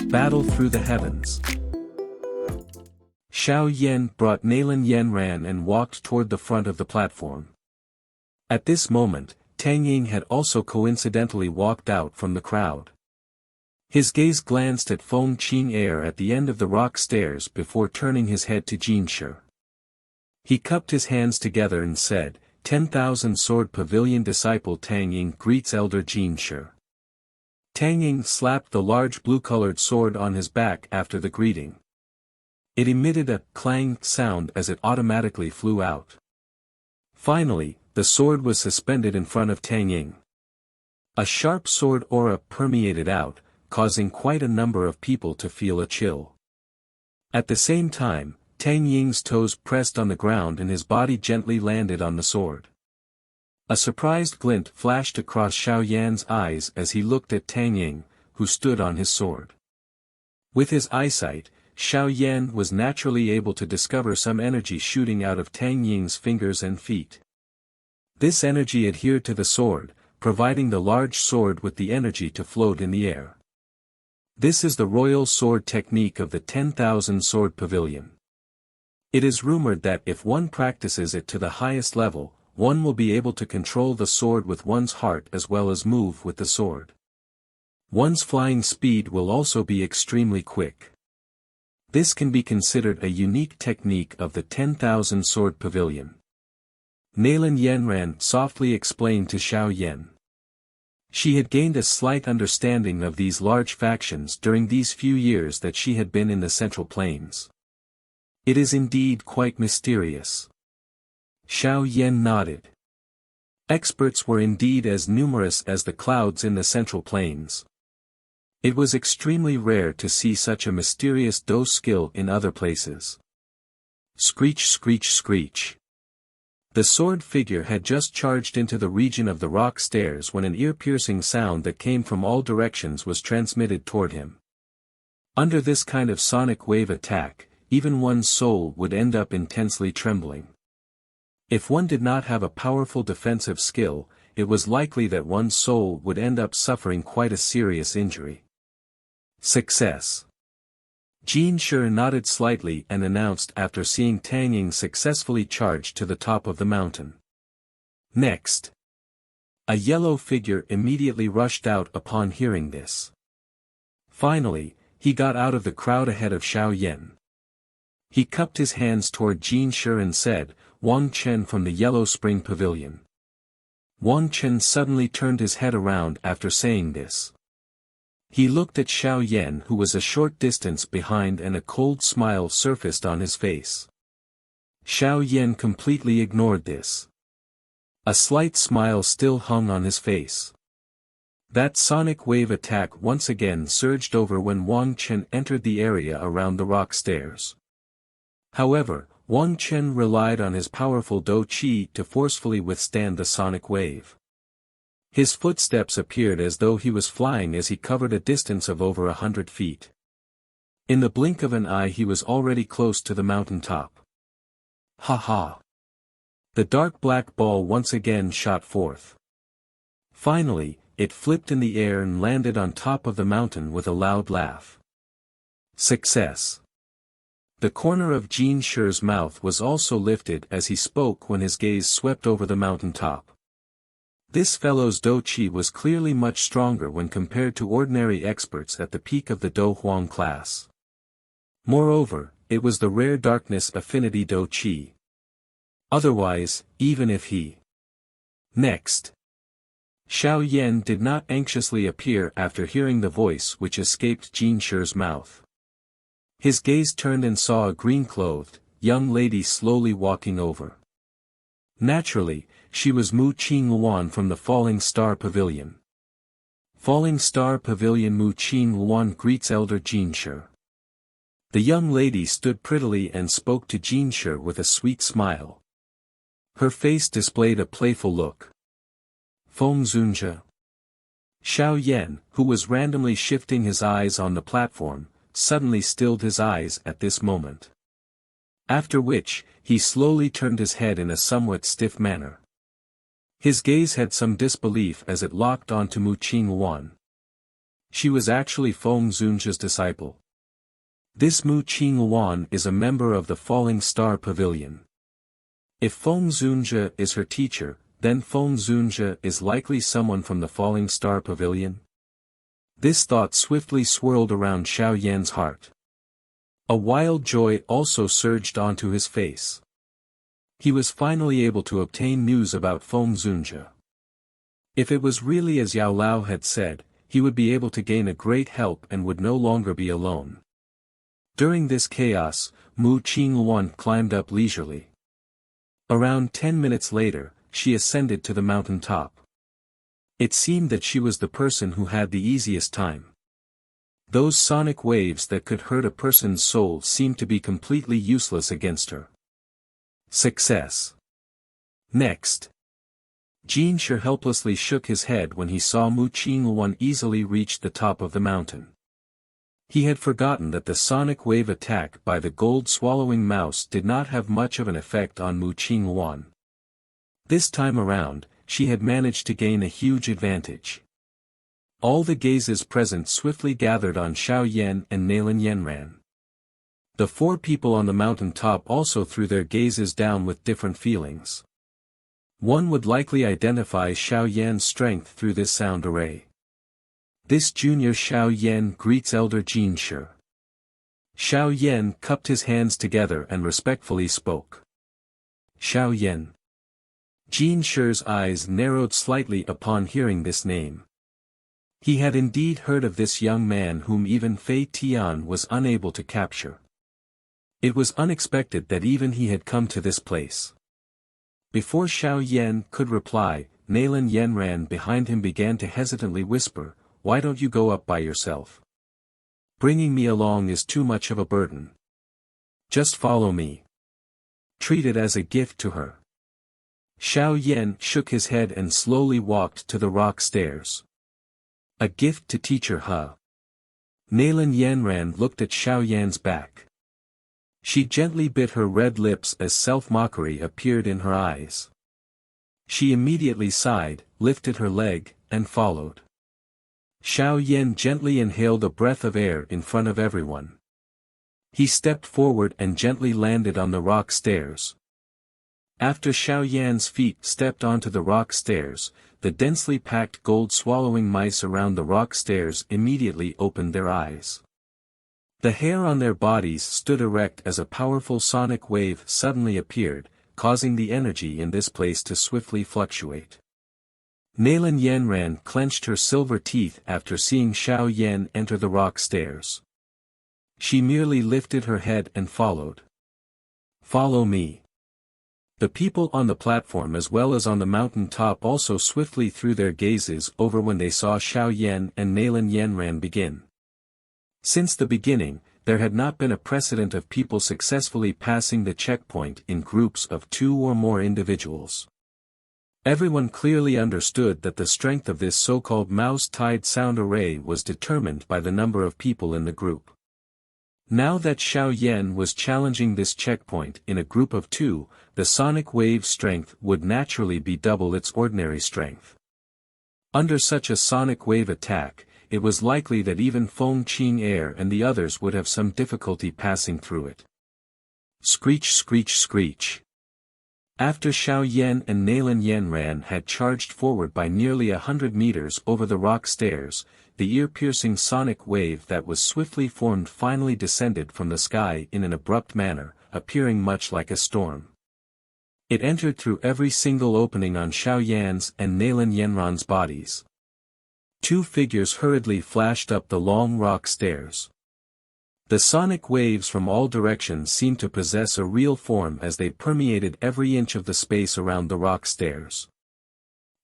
Battle through the heavens. Xiao Yan brought Nalan Yanran and walked toward the front of the platform. At this moment, Tang Ying had also coincidentally walked out from the crowd. His gaze glanced at Feng Qing Air at the end of the rock stairs before turning his head to Jinshi. He cupped his hands together and said, 10,000 Sword Pavilion Disciple Tang Ying greets Elder Jinshi. Tang Ying slapped the large blue-colored sword on his back after the greeting. It emitted a clang sound as it automatically flew out. Finally, the sword was suspended in front of Tang Ying. A sharp sword aura permeated out, causing quite a number of people to feel a chill. At the same time, Tang Ying's toes pressed on the ground and his body gently landed on the sword. A surprised glint flashed across Xiao Yan's eyes as he looked at Tang Ying, who stood on his sword. With his eyesight, Xiao Yan was naturally able to discover some energy shooting out of Tang Ying's fingers and feet. This energy adhered to the sword, providing the large sword with the energy to float in the air. This is the royal sword technique of the 10,000 Sword Pavilion. It is rumored that if one practices it to the highest level, one will be able to control the sword with one's heart as well as move with the sword. One's flying speed will also be extremely quick. This can be considered a unique technique of the 10,000 Sword Pavilion. Nalan Yanran softly explained to Xiao Yan. She had gained a slight understanding of these large factions during these few years that she had been in the Central Plains. It is indeed quite mysterious. Xiao Yan nodded. Experts were indeed as numerous as the clouds in the Central Plains. It was extremely rare to see such a mysterious Dou skill in other places. Screech, screech, screech. The sword figure had just charged into the region of the rock stairs when an ear-piercing sound that came from all directions was transmitted toward him. Under this kind of sonic wave attack, even one's soul would end up intensely trembling. If one did not have a powerful defensive skill, it was likely that one's soul would end up suffering quite a serious injury. Success. Jinshi nodded slightly and announced after seeing Tang Ying successfully charge to the top of the mountain. Next. A yellow figure immediately rushed out upon hearing this. Finally, he got out of the crowd ahead of Xiao Yan. He cupped his hands toward Jinshi and said, Wang Chen from the Yellow Spring Pavilion. Wang Chen suddenly turned his head around after saying this. He looked at Xiao Yan, who was a short distance behind, and a cold smile surfaced on his face. Xiao Yan completely ignored this. A slight smile still hung on his face. That sonic wave attack once again surged over when Wang Chen entered the area around the rock stairs. However, Wang Chen relied on his powerful Dou Qi to forcefully withstand the sonic wave. His footsteps appeared as though he was flying as he covered a distance of over 100 feet. In the blink of an eye he was already close to the mountain top. Ha ha! The dark black ball once again shot forth. Finally, it flipped in the air and landed on top of the mountain with a loud laugh. Success! The corner of Jinshi's mouth was also lifted as he spoke when his gaze swept over the mountain top. This fellow's Dou Qi was clearly much stronger when compared to ordinary experts at the peak of the Dou Huang class. Moreover, it was the rare darkness affinity Dou Qi. Otherwise, even if he... Next. Xiao Yan did not anxiously appear after hearing the voice which escaped Jinshi's mouth. His gaze turned and saw a green-clothed, young lady slowly walking over. Naturally, she was Mu Qing Luan from the Falling Star Pavilion. Falling Star Pavilion. Mu Qing Luan greets Elder Jinshi. The young lady stood prettily and spoke to Jinshi with a sweet smile. Her face displayed a playful look. Feng Zunjia. Xiao Yan, who was randomly shifting his eyes on the platform, suddenly stilled his eyes at this moment. After which, he slowly turned his head in a somewhat stiff manner. His gaze had some disbelief as it locked onto Mu Qing Luan. She was actually Feng Zunzhe's disciple. This Mu Qingluan is a member of the Falling Star Pavilion. If Feng Zunzhe is her teacher, then Feng Zunzhe is likely someone from the Falling Star Pavilion? This thought swiftly swirled around Xiao Yan's heart. A wild joy also surged onto his face. He was finally able to obtain news about Feng Zunzhe. If it was really as Yao Lao had said, he would be able to gain a great help and would no longer be alone. During this chaos, Mu Qingluan climbed up leisurely. Around 10 minutes later, she ascended to the mountain top. It seemed that she was the person who had the easiest time. Those sonic waves that could hurt a person's soul seemed to be completely useless against her. Success. Next. Jinshi helplessly shook his head when he saw Mu Qingluan easily reach the top of the mountain. He had forgotten that the sonic wave attack by the gold-swallowing mouse did not have much of an effect on Mu Qingluan. This time around, she had managed to gain a huge advantage. All the gazes present swiftly gathered on Xiao Yan and Nalan Yanran. The four people on the mountain top also threw their gazes down with different feelings. One would likely identify Xiao Yan's strength through this sound array. This junior Xiao Yan greets elder Jinshi. Xiao Yan cupped his hands together and respectfully spoke. Xiao Yan. Jinshi's eyes narrowed slightly upon hearing this name. He had indeed heard of this young man whom even Fei Tian was unable to capture. It was unexpected that even he had come to this place. Before Xiao Yan could reply, Nalan Yanran behind him began to hesitantly whisper, "Why don't you go up by yourself? Bringing me along is too much of a burden. Just follow me. Treat it as a gift to her." Xiao Yan shook his head and slowly walked to the rock stairs. A gift to teacher, huh? Nalan Yanran looked at Xiao Yan's back. She gently bit her red lips as self-mockery appeared in her eyes. She immediately sighed, lifted her leg, and followed. Xiao Yan gently inhaled a breath of air in front of everyone. He stepped forward and gently landed on the rock stairs. After Xiao Yan's feet stepped onto the rock stairs, the densely packed gold-swallowing mice around the rock stairs immediately opened their eyes. The hair on their bodies stood erect as a powerful sonic wave suddenly appeared, causing the energy in this place to swiftly fluctuate. Nalan Yanran clenched her silver teeth after seeing Xiao Yan enter the rock stairs. She merely lifted her head and followed. "Follow me." The people on the platform as well as on the mountain top also swiftly threw their gazes over when they saw Xiao Yan and Nalan Yanran begin. Since the beginning, there had not been a precedent of people successfully passing the checkpoint in groups of 2 or more individuals. Everyone clearly understood that the strength of this so-called mouse-tied sound array was determined by the number of people in the group. Now that Xiao Yan was challenging this checkpoint in a group of 2, the sonic wave strength would naturally be double its ordinary strength. Under such a sonic wave attack, it was likely that even Feng Qing and the others would have some difficulty passing through it. Screech, screech, screech. After Xiao Yan and Nalan Yanran had charged forward by nearly 100 meters over the rock stairs, the ear-piercing sonic wave that was swiftly formed finally descended from the sky in an abrupt manner, appearing much like a storm. It entered through every single opening on Xiao Yan's and Nalan Yanran's bodies. 2 figures hurriedly flashed up the long rock stairs. The sonic waves from all directions seemed to possess a real form as they permeated every inch of the space around the rock stairs.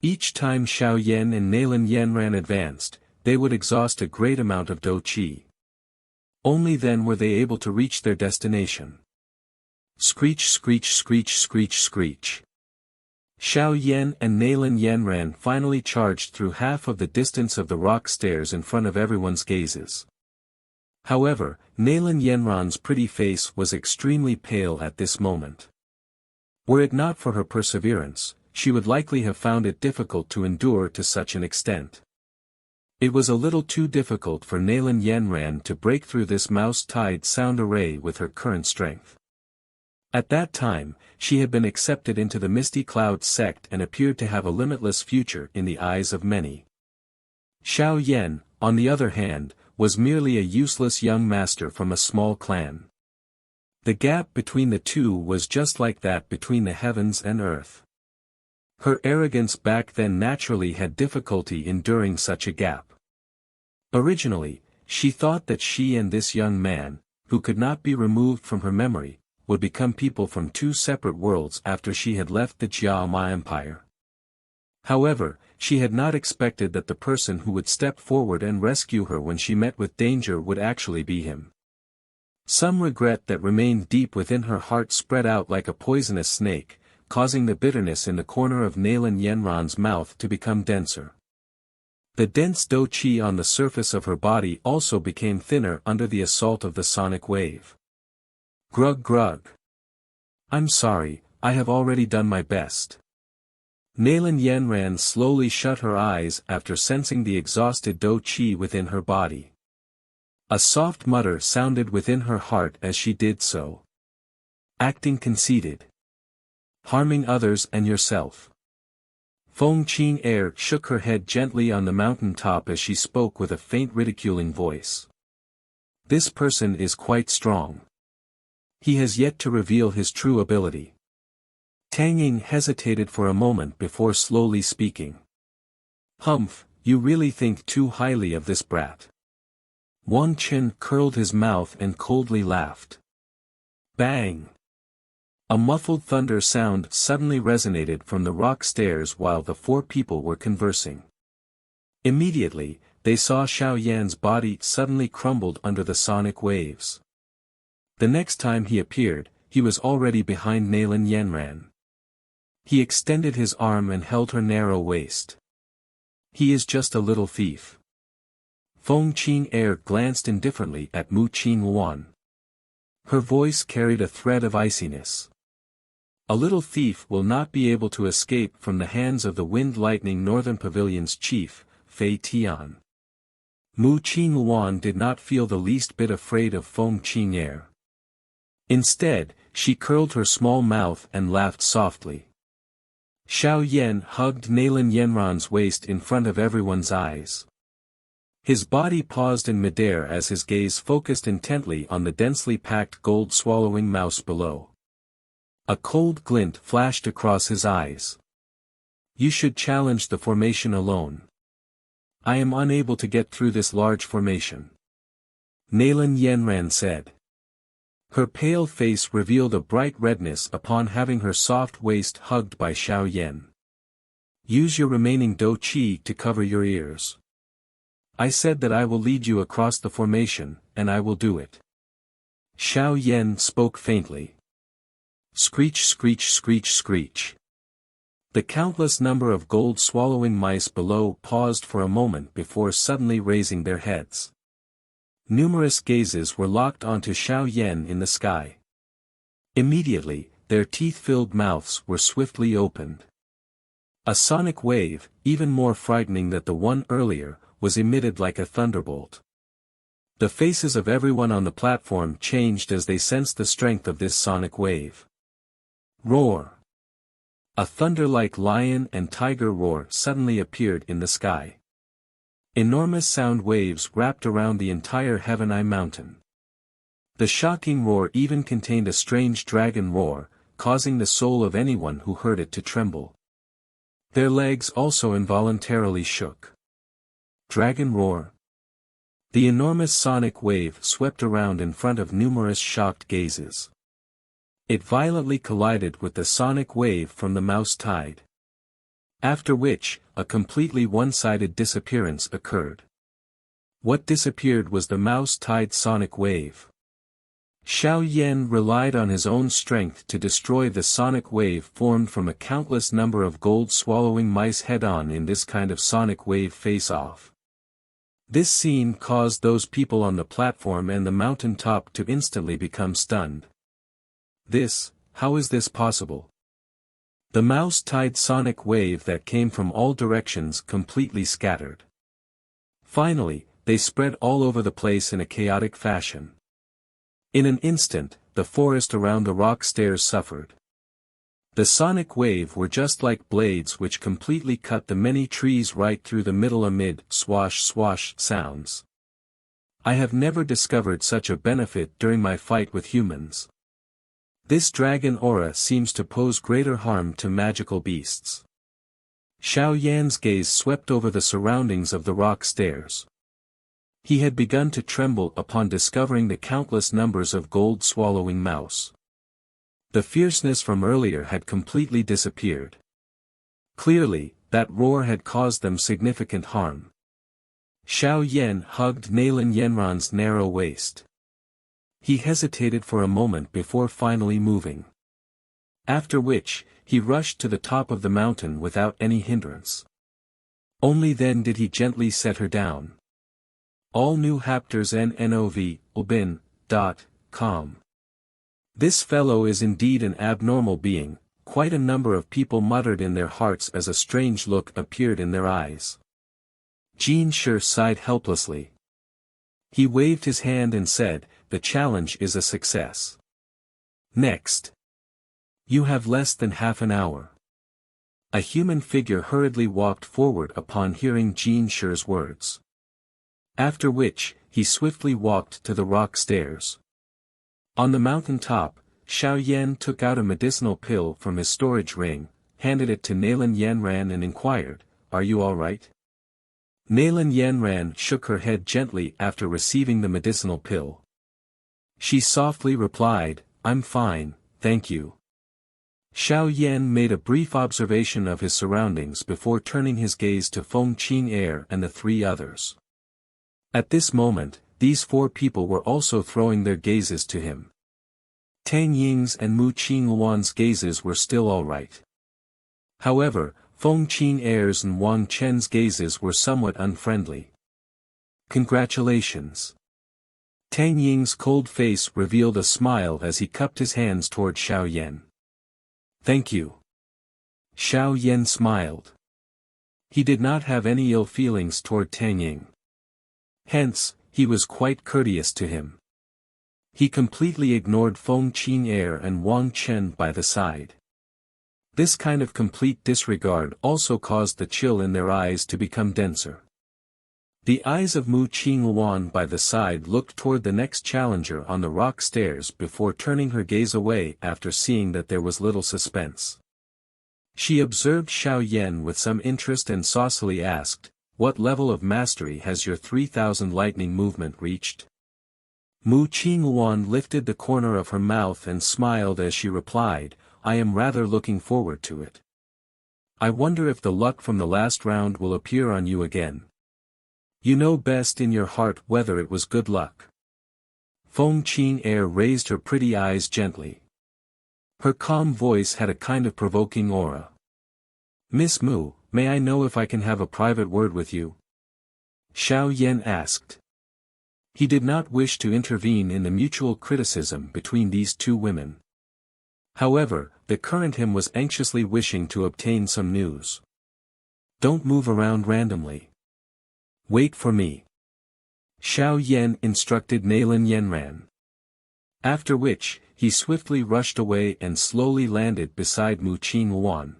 Each time Xiao Yan and Nalan Yanran advanced, they would exhaust a great amount of Dou Qi. Only then were they able to reach their destination. Screech, screech, screech, screech, screech. Xiao Yan and Nalan Yanran finally charged through half of the distance of the rock stairs in front of everyone's gazes. However, Nalan Yanran's pretty face was extremely pale at this moment. Were it not for her perseverance, she would likely have found it difficult to endure to such an extent. It was a little too difficult for Nalan Yanran to break through this mouse-tied sound array with her current strength. At that time, she had been accepted into the Misty Cloud sect and appeared to have a limitless future in the eyes of many. Xiao Yan, on the other hand, was merely a useless young master from a small clan. The gap between the two was just like that between the heavens and earth. Her arrogance back then naturally had difficulty enduring such a gap. Originally, she thought that she and this young man, who could not be removed from her memory, would become people from two separate worlds after she had left the Jiaoma Empire. However, she had not expected that the person who would step forward and rescue her when she met with danger would actually be him. Some regret that remained deep within her heart spread out like a poisonous snake, causing the bitterness in the corner of Nalan Yanran's mouth to become denser. The dense Dou Qi on the surface of her body also became thinner under the assault of the sonic wave. Grug grug. I'm sorry, I have already done my best. Nalan Yanran slowly shut her eyes after sensing the exhausted Dou Qi within her body. A soft mutter sounded within her heart as she did so. Acting conceited. Harming others and yourself. Feng Qing Air shook her head gently on the mountain top as she spoke with a faint ridiculing voice. This person is quite strong. He has yet to reveal his true ability. Tang Ying hesitated for a moment before slowly speaking. Humph, you really think too highly of this brat. Wang Chen curled his mouth and coldly laughed. Bang! A muffled thunder sound suddenly resonated from the rock stairs while the four people were conversing. Immediately, they saw Xiao Yan's body suddenly crumbled under the sonic waves. The next time he appeared, he was already behind Nalan Yanran. He extended his arm and held her narrow waist. He is just a little thief. Feng Qing Air glanced indifferently at Mu Qing Wan. Her voice carried a thread of iciness. A little thief will not be able to escape from the hands of the Wind Lightning Northern Pavilion's chief, Fei Tian. Mu Qing Wan did not feel the least bit afraid of Feng Qing Air. Instead, she curled her small mouth and laughed softly. Xiao Yan hugged Nalan Yanran's waist in front of everyone's eyes. His body paused in midair as his gaze focused intently on the densely packed gold-swallowing mouse below. A cold glint flashed across his eyes. You should challenge the formation alone. I am unable to get through this large formation. Nalan Yanran said. Her pale face revealed a bright redness upon having her soft waist hugged by Xiao Yan. Use your remaining Dou Qi to cover your ears. I said that I will lead you across the formation, and I will do it. Xiao Yan spoke faintly. Screech screech screech screech. The countless number of gold-swallowing mice below paused for a moment before suddenly raising their heads. Numerous gazes were locked onto Xiao Yan in the sky. Immediately, their teeth-filled mouths were swiftly opened. A sonic wave, even more frightening than the one earlier, was emitted like a thunderbolt. The faces of everyone on the platform changed as they sensed the strength of this sonic wave. Roar! A thunder-like lion and tiger roar suddenly appeared in the sky. Enormous sound waves wrapped around the entire Heaven-Eye Mountain. The shocking roar even contained a strange dragon roar, causing the soul of anyone who heard it to tremble. Their legs also involuntarily shook. Dragon roar. The enormous sonic wave swept around in front of numerous shocked gazes. It violently collided with the sonic wave from the mouse tide. After which, a completely one-sided disappearance occurred. What disappeared was the mouse tide sonic wave. Xiao Yan relied on his own strength to destroy the sonic wave formed from a countless number of gold-swallowing mice head-on in this kind of sonic wave face-off. This scene caused those people on the platform and the mountain top to instantly become stunned. How is this possible? The mouse-tied sonic wave that came from all directions completely scattered. Finally, they spread all over the place in a chaotic fashion. In an instant, the forest around the rock stairs suffered. The sonic wave were just like blades which completely cut the many trees right through the middle amid swash-swash sounds. I have never discovered such a benefit during my fight with humans. This dragon aura seems to pose greater harm to magical beasts. Xiao Yan's gaze swept over the surroundings of the rock stairs. He had begun to tremble upon discovering the countless numbers of gold-swallowing mouse. The fierceness from earlier had completely disappeared. Clearly, that roar had caused them significant harm. Xiao Yan hugged Nalan Yanran's narrow waist. He hesitated for a moment before finally moving. After which, he rushed to the top of the mountain without any hindrance. Only then did he gently set her down. All new Hapters NNOV.com. This fellow is indeed an abnormal being, quite a number of people muttered in their hearts as a strange look appeared in their eyes. Jin Shi sighed helplessly. He waved his hand and said, "The challenge is a success. Next. You have less than half an hour." A human figure hurriedly walked forward upon hearing Jin Shi's words. After which, he swiftly walked to the rock stairs. On the mountain top, Xiao Yan took out a medicinal pill from his storage ring, handed it to Nalan Yanran and inquired, "Are you all right?" Nalan Yanran shook her head gently after receiving the medicinal pill. She softly replied, "I'm fine, thank you." Xiao Yan made a brief observation of his surroundings before turning his gaze to Feng Qing and the three others. At this moment, these four people were also throwing their gazes to him. Tang Ying's and Mu Qingluan's gazes were still all right. However, Feng Qing's and Wang Chen's gazes were somewhat unfriendly. "Congratulations." Tang Ying's cold face revealed a smile as he cupped his hands toward Xiao Yan. "Thank you." Xiao Yan smiled. He did not have any ill feelings toward Tang Ying. Hence, he was quite courteous to him. He completely ignored Feng Qing and Wang Chen by the side. This kind of complete disregard also caused the chill in their eyes to become denser. The eyes of Mu Qingluan by the side looked toward the next challenger on the rock stairs before turning her gaze away after seeing that there was little suspense. She observed Xiao Yan with some interest and saucily asked, "What level of mastery has your 3000 lightning movement reached?" Mu Qingluan lifted the corner of her mouth and smiled as she replied, "I am rather looking forward to it. I wonder if the luck from the last round will appear on you again. You know best in your heart whether it was good luck." Feng Qing raised her pretty eyes gently. Her calm voice had a kind of provoking aura. "Miss Mu, may I know if I can have a private word with you?" Xiao Yan asked. He did not wish to intervene in the mutual criticism between these two women. However, the current him was anxiously wishing to obtain some news. "Don't move around randomly. Wait for me," Xiao Yan instructed Nalan Yanran. After which, he swiftly rushed away and slowly landed beside Mu Qingluan.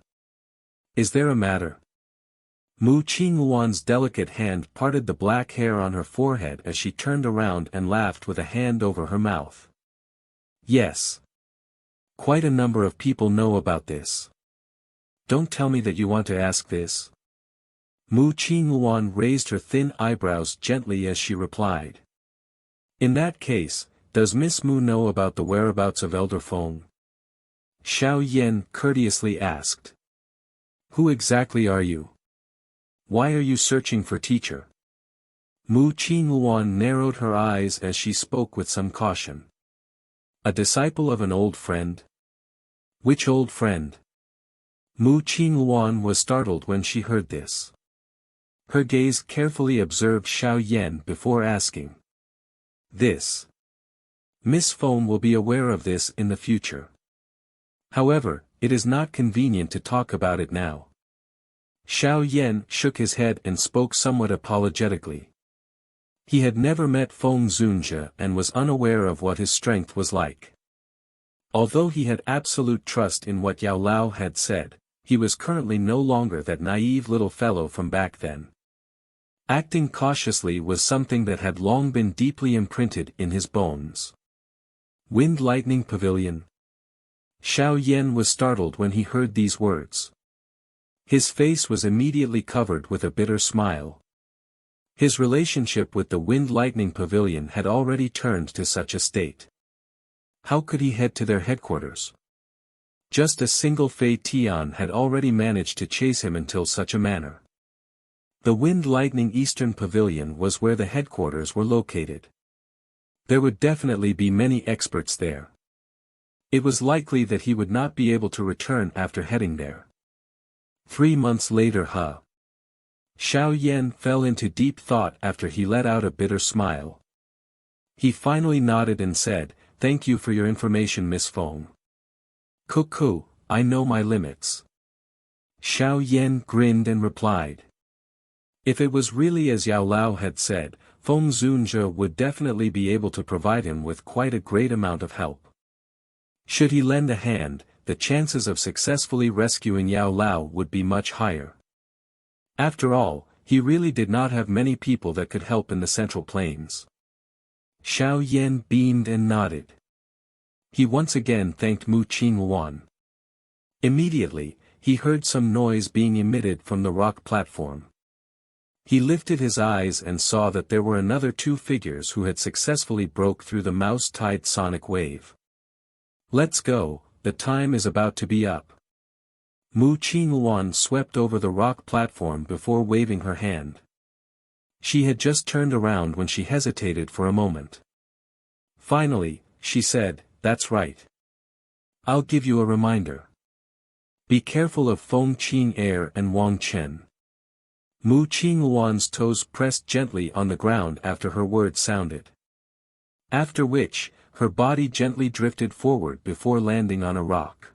"Is there a matter?" Mu Qingluan's delicate hand parted the black hair on her forehead as she turned around and laughed with a hand over her mouth. "Yes. Quite a number of people know about this. Don't tell me that you want to ask this." Mu Qingluan raised her thin eyebrows gently as she replied. "In that case, does Miss Mu know about the whereabouts of Elder Feng?" Xiao Yan courteously asked. "Who exactly are you? Why are you searching for teacher?" Mu Qingluan narrowed her eyes as she spoke with some caution. "A disciple of an old friend?" "Which old friend?" Mu Qingluan was startled when she heard this. Her gaze carefully observed Xiao Yan before asking. "This. Miss Feng will be aware of this in the future. However, it is not convenient to talk about it now." Xiao Yan shook his head and spoke somewhat apologetically. He had never met Feng Zunjie and was unaware of what his strength was like. Although he had absolute trust in what Yao Lao had said, he was currently no longer that naive little fellow from back then. Acting cautiously was something that had long been deeply imprinted in his bones. Wind Lightning Pavilion. Xiao Yan was startled when he heard these words. His face was immediately covered with a bitter smile. His relationship with the Wind Lightning Pavilion had already turned to such a state. How could he head to their headquarters? Just a single Fei Tian had already managed to chase him until such a manner. The Wind Lightning Eastern Pavilion was where the headquarters were located. There would definitely be many experts there. It was likely that he would not be able to return after heading there. 3 months later. Xiao Yan fell into deep thought after he let out a bitter smile. He finally nodded and said, "Thank you for your information, Miss Feng. Cuckoo, I know my limits." Xiao Yan grinned and replied. If it was really as Yao Lao had said, Feng Zunjie would definitely be able to provide him with quite a great amount of help. Should he lend a hand, the chances of successfully rescuing Yao Lao would be much higher. After all, he really did not have many people that could help in the Central Plains. Xiao Yan beamed and nodded. He once again thanked Mu Qingluan. Immediately, he heard some noise being emitted from the rock platform. He lifted his eyes and saw that there were another 2 figures who had successfully broke through the mouse-tied sonic wave. "Let's go, the time is about to be up." Mu Qingluan swept over the rock platform before waving her hand. She had just turned around when she hesitated for a moment. Finally, she said, "That's right. I'll give you a reminder. Be careful of Feng Qing Air and Wang Chen." Mu Qingluan's toes pressed gently on the ground after her words sounded. After which, her body gently drifted forward before landing on a rock.